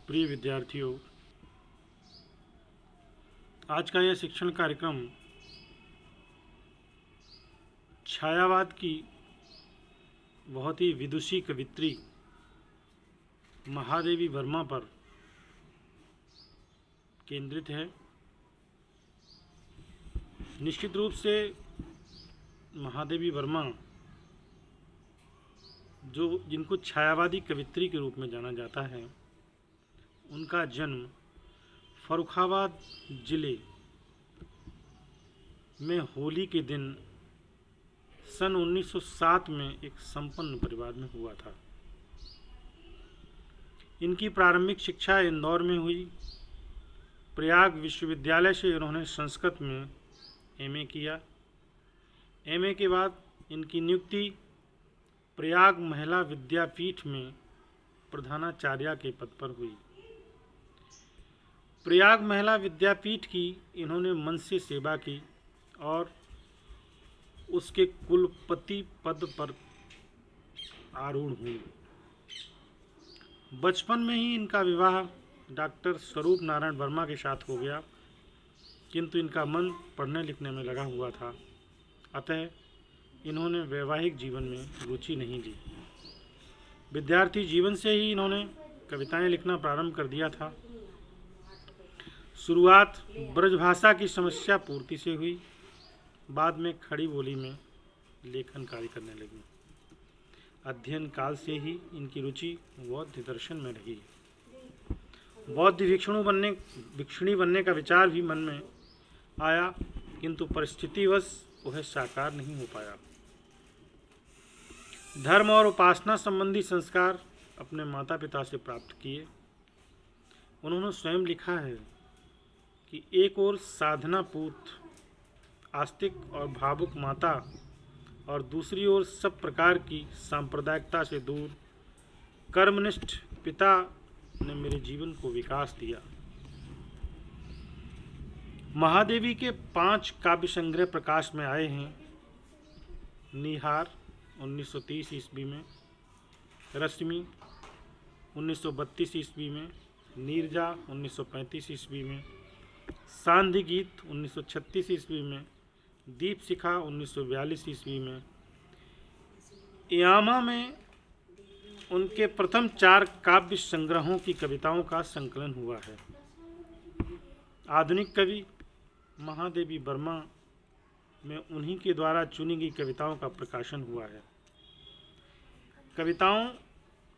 प्रिय विद्यार्थियों, आज का यह शिक्षण कार्यक्रम छायावाद की बहुत ही विदुषी कवित्री महादेवी वर्मा पर केंद्रित है। निश्चित रूप से महादेवी वर्मा जिनको छायावादी कवित्री के रूप में जाना जाता है, उनका जन्म फर्रुखाबाद जिले में होली के दिन सन 1907 में एक संपन्न परिवार में हुआ था। इनकी प्रारंभिक शिक्षा इंदौर में हुई। प्रयाग विश्वविद्यालय से इन्होंने संस्कृत में एमए किया। एमए के बाद इनकी नियुक्ति प्रयाग महिला विद्यापीठ में प्रधानाचार्य के पद पर हुई। प्रयाग महिला विद्यापीठ की इन्होंने मन से सेवा की और उसके कुलपति पद पर आरूढ़ हुई। बचपन में ही इनका विवाह डॉक्टर स्वरूप नारायण वर्मा के साथ हो गया, किंतु इनका मन पढ़ने लिखने में लगा हुआ था, अतः इन्होंने वैवाहिक जीवन में रुचि नहीं ली। विद्यार्थी जीवन से ही इन्होंने कविताएं लिखना प्रारंभ कर दिया था। शुरुआत ब्रजभाषा की समस्या पूर्ति से हुई, बाद में खड़ी बोली में लेखन कार्य करने लगी। अध्ययन काल से ही इनकी रुचि बौद्ध दर्शन में रही। बौद्ध भिक्षुणी बनने का विचार भी मन में आया, किंतु परिस्थितिवश वह साकार नहीं हो पाया। धर्म और उपासना संबंधी संस्कार अपने माता पिता से प्राप्त किए। उन्होंने स्वयं लिखा है कि एक ओर साधना पूत आस्तिक और भावुक माता और दूसरी ओर सब प्रकार की सांप्रदायिकता से दूर कर्मनिष्ठ पिता ने मेरे जीवन को विकास दिया। महादेवी के 5 काव्य संग्रह प्रकाश में आए हैं। निहार 1930 ईस्वी में, रश्मि 1932 ईस्वी में, नीरजा 1935 ईस्वी में, सांध्य गीत 1936 ईस्वी में, दीप शिखा 1942 ईस्वी में। यामा में उनके प्रथम 4 काव्य संग्रहों की कविताओं का संकलन हुआ है। आधुनिक कवि महादेवी वर्मा में उन्हीं के द्वारा चुनी गई कविताओं का प्रकाशन हुआ है। कविताओं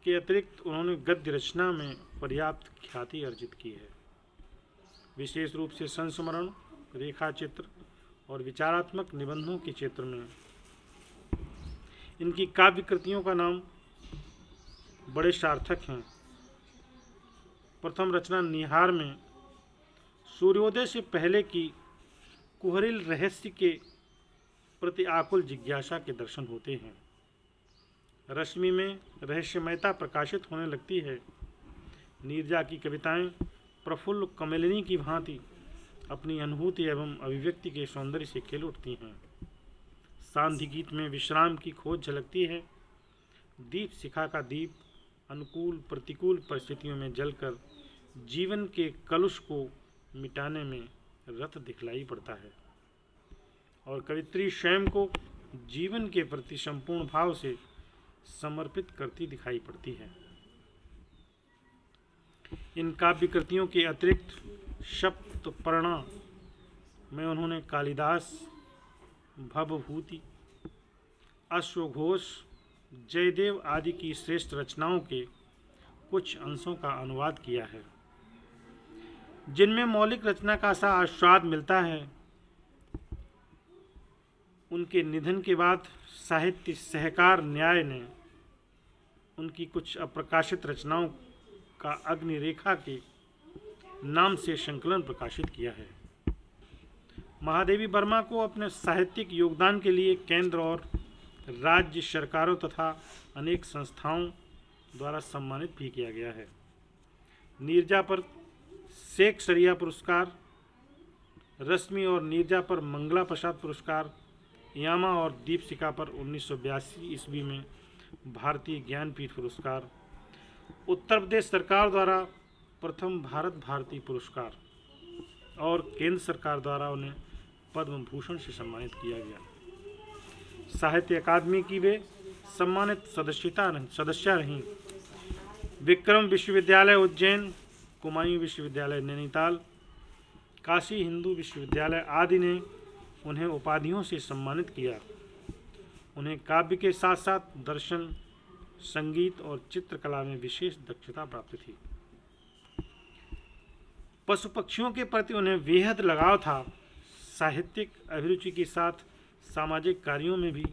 के अतिरिक्त उन्होंने गद्य रचना में पर्याप्त ख्याति अर्जित की है। विशेष रूप से संस्मरण, रेखा चित्र और विचारात्मक निबंधों के क्षेत्र में इनकी काव्य कृतियों का नाम बड़े सार्थक हैं। प्रथम रचना निहार में सूर्योदय से पहले की कुहरिल रहस्य के प्रति आकुल जिज्ञासा के दर्शन होते हैं। रश्मि में रहस्यमयता प्रकाशित होने लगती है। नीरजा की कविताएं प्रफुल्ल कमलिनी की भांति अपनी अनुभूति एवं अभिव्यक्ति के सौंदर्य से खिल उठती हैं। सांध्य गीत में विश्राम की खोज झलकती है। दीप शिखा का दीप अनुकूल प्रतिकूल परिस्थितियों में जलकर जीवन के कलुष को मिटाने में रत दिखलाई पड़ता है और कवित्री स्वयं को जीवन के प्रति संपूर्ण भाव से समर्पित करती दिखाई पड़ती है। इन काव्य कृतियों के अतिरिक्त सप्तपर्णा में उन्होंने कालिदास, भवभूति, अश्वघोष, जयदेव आदि की श्रेष्ठ रचनाओं के कुछ अंशों का अनुवाद किया है, जिनमें मौलिक रचना का सा आस्वाद मिलता है। उनके निधन के बाद साहित्य सहकार न्याय ने उनकी कुछ अप्रकाशित रचनाओं का अग्निरेखा के नाम से संकलन प्रकाशित किया है। महादेवी वर्मा को अपने साहित्यिक योगदान के लिए केंद्र और राज्य सरकारों तथा अनेक संस्थाओं द्वारा सम्मानित भी किया गया है। नीरजा पर शेख सरिया पुरस्कार, रश्मि और नीरजा पर मंगला प्रसाद पुरस्कार, यामा और दीपशिखा पर 1982 ईस्वी में भारतीय ज्ञानपीठ पुरस्कार, उत्तर प्रदेश सरकार द्वारा प्रथम भारत भारती पुरस्कार और केंद्र सरकार द्वारा उन्हें पद्म भूषण से सम्मानित किया गया। साहित्य अकादमी की वे सम्मानित सदस्या रहीं। विक्रम विश्वविद्यालय उज्जैन, कुमायूं विश्वविद्यालय नैनीताल, काशी हिंदू विश्वविद्यालय आदि ने उन्हें उपाधियों से सम्मानित किया। उन्हें काव्य के साथ साथ दर्शन, संगीत और चित्रकला में विशेष दक्षता प्राप्त थी। पशु पक्षियों के प्रति उन्हें बेहद लगाव था। साहित्यिक अभिरुचि के साथ सामाजिक कार्यों में भी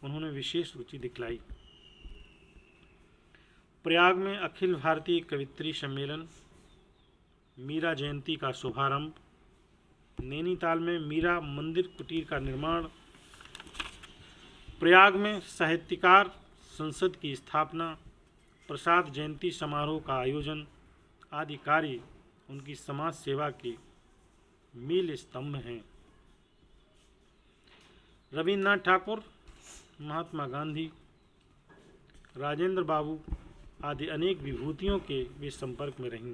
उन्होंने विशेष रुचि दिखलाई। प्रयाग में अखिल भारतीय कवित्री सम्मेलन, मीरा जयंती का शुभारंभ, नैनीताल में मीरा मंदिर कुटीर का निर्माण, प्रयाग में साहित्यकार संसद की स्थापना, प्रसाद जयंती समारोह का आयोजन आदि कार्य उनकी समाज सेवा के मील स्तंभ हैं। रविन्द्रनाथ ठाकुर, महात्मा गांधी, राजेंद्र बाबू आदि अनेक विभूतियों के वे संपर्क में रहीं।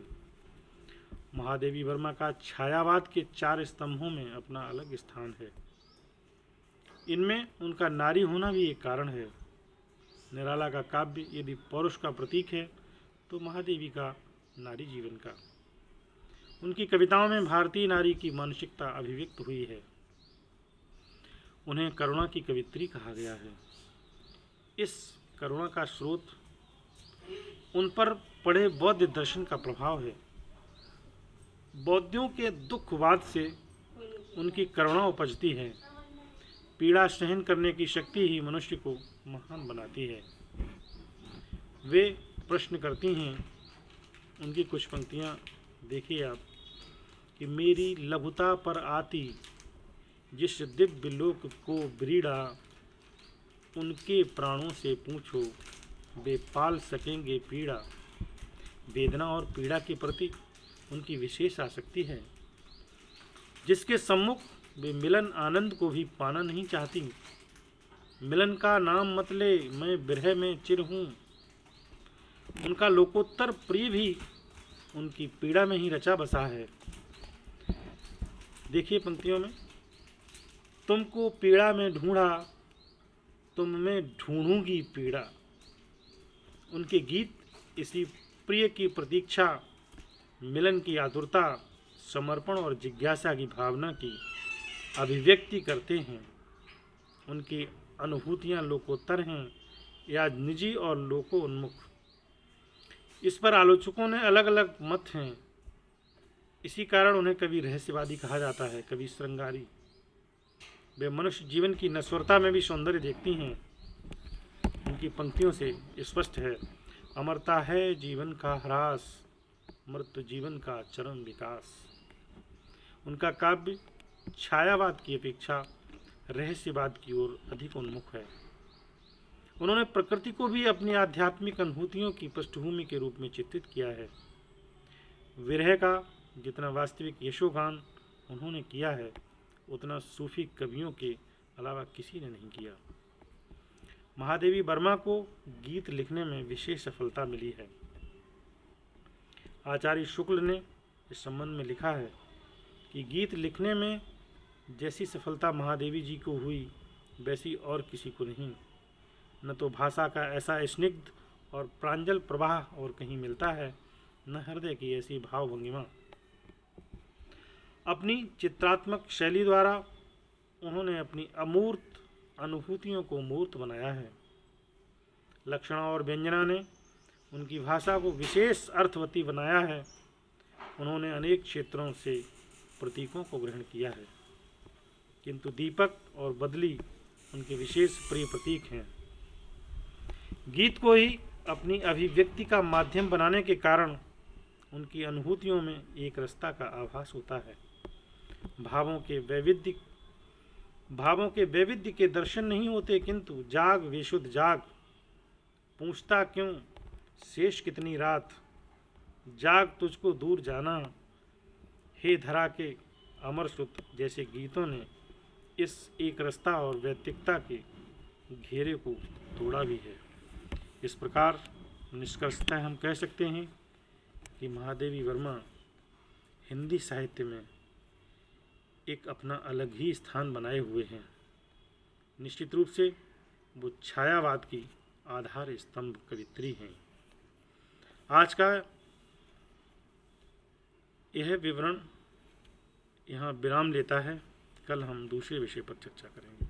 महादेवी वर्मा का छायावाद के 4 स्तंभों में अपना अलग स्थान है। इनमें उनका नारी होना भी एक कारण है। निराला का काव्य यदि पौरुष का प्रतीक है तो महादेवी का नारी जीवन का। उनकी कविताओं में भारतीय नारी की मानसिकता अभिव्यक्त हुई है। उन्हें करुणा की कवित्री कहा गया है। इस करुणा का स्रोत उन पर पड़े बौद्ध दर्शन का प्रभाव है। बौद्धियों के दुखवाद से उनकी करुणा उपजती है। पीड़ा सहन करने की शक्ति ही मनुष्य को महान बनाती है। वे प्रश्न करती हैं, उनकी कुछ पंक्तियाँ देखिए आप, कि मेरी लघुता पर आती जिस दिव्य लोक को ब्रीड़ा, उनके प्राणों से पूछो वे पाल सकेंगे पीड़ा। वेदना और पीड़ा के प्रति उनकी विशेष आसक्ति है, जिसके सम्मुख वे मिलन आनंद को भी पाना नहीं चाहती। मिलन का नाम मत ले, मैं विरह में चिर हूँ। उनका लोकोत्तर प्रिय भी उनकी पीड़ा में ही रचा बसा है। देखिए पंक्तियों में, तुमको पीड़ा में ढूंढा, तुम में ढूंढूंगी पीड़ा। उनके गीत इसी प्रिय की प्रतीक्षा, मिलन की आतुरता, समर्पण और जिज्ञासा की भावना की अभिव्यक्ति करते हैं। उनकी अनुभूतियाँ लोकोत्तर हैं या निजी और लोकोन्मुख, इस पर आलोचकों ने अलग अलग मत हैं। इसी कारण उन्हें कभी रहस्यवादी कहा जाता है, कभी श्रृंगारी। वे मनुष्य जीवन की नश्वरता में भी सौंदर्य देखती हैं। उनकी पंक्तियों से स्पष्ट है, अमरता है जीवन का ह्रास, मृत्यु जीवन का चरम विकास। उनका काव्य छायावाद की अपेक्षा रहस्यवाद की ओर अधिक उन्मुख है। उन्होंने प्रकृति को भी अपनी आध्यात्मिक अनुभूतियों की पृष्ठभूमि के रूप में चित्रित किया है। विरह का जितना वास्तविक यशोगान उन्होंने किया है, उतना सूफी कवियों के अलावा किसी ने नहीं किया। महादेवी वर्मा को गीत लिखने में विशेष सफलता मिली है। आचार्य शुक्ल ने इस संबंध में लिखा है कि गीत लिखने में जैसी सफलता महादेवी जी को हुई, वैसी और किसी को नहीं। न तो भाषा का ऐसा स्निग्ध और प्रांजल प्रवाह और कहीं मिलता है, न हृदय की ऐसी भावभंगिमा। अपनी चित्रात्मक शैली द्वारा उन्होंने अपनी अमूर्त अनुभूतियों को मूर्त बनाया है। लक्षणा और व्यंजना ने उनकी भाषा को विशेष अर्थवती बनाया है। उन्होंने अनेक क्षेत्रों से प्रतीकों को ग्रहण किया है, किंतु दीपक और बदली उनके विशेष प्रिय प्रतीक हैं। गीत को ही अपनी अभिव्यक्ति का माध्यम बनाने के कारण उनकी अनुभूतियों में एक रसता का आभास होता है। भावों के वैविध्य के दर्शन नहीं होते, किंतु जाग विशुद्ध जाग, पूछता क्यों शेष कितनी रात, जाग तुझको दूर जाना, हे धरा के अमर सुत जैसे गीतों ने इस एक रसता और वैयक्तिकता के घेरे को तोड़ा भी है। इस प्रकार निष्कर्षतः हम कह सकते हैं कि महादेवी वर्मा हिंदी साहित्य में एक अपना अलग ही स्थान बनाए हुए हैं। निश्चित रूप से वो छायावाद की आधार स्तंभ कवित्री हैं। आज का यह विवरण यहाँ विराम लेता है। कल हम दूसरे विषय पर चर्चा करेंगे।